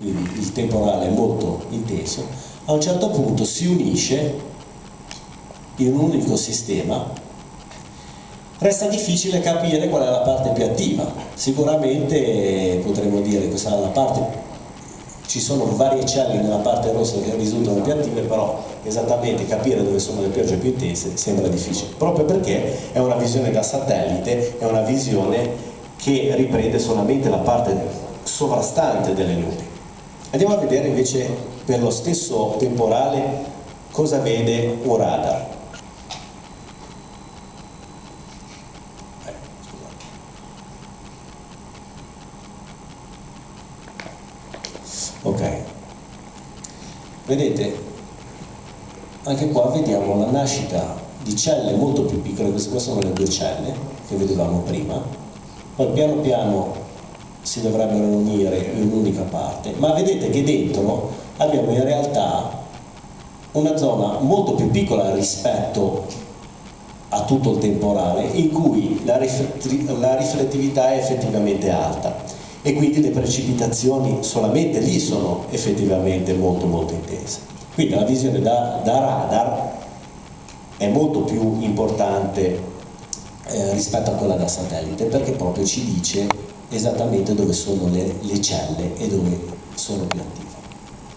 quindi il temporale è molto intenso, a un certo punto si unisce in un unico sistema. Resta difficile capire qual è la parte più attiva. Sicuramente potremmo dire che sarà la parte, ci sono varie cellule nella parte rossa che risultano più attive, però esattamente capire dove sono le piogge più intense sembra difficile, proprio perché è una visione da satellite, è una visione che riprende solamente la parte sovrastante delle nubi. Andiamo a vedere invece per lo stesso temporale cosa vede un radar. Ok, vedete, anche qua vediamo la nascita di celle molto più piccole. Queste qua sono le due celle che vedevamo prima, poi piano piano si dovrebbero unire in un'unica parte, ma vedete che dentro abbiamo in realtà una zona molto più piccola rispetto a tutto il temporale, in cui la riflettività è effettivamente alta e quindi le precipitazioni solamente lì sono effettivamente molto intense. Quindi la visione da radar è molto più importante rispetto a quella da satellite, perché proprio ci dice esattamente dove sono le celle e dove sono più attive.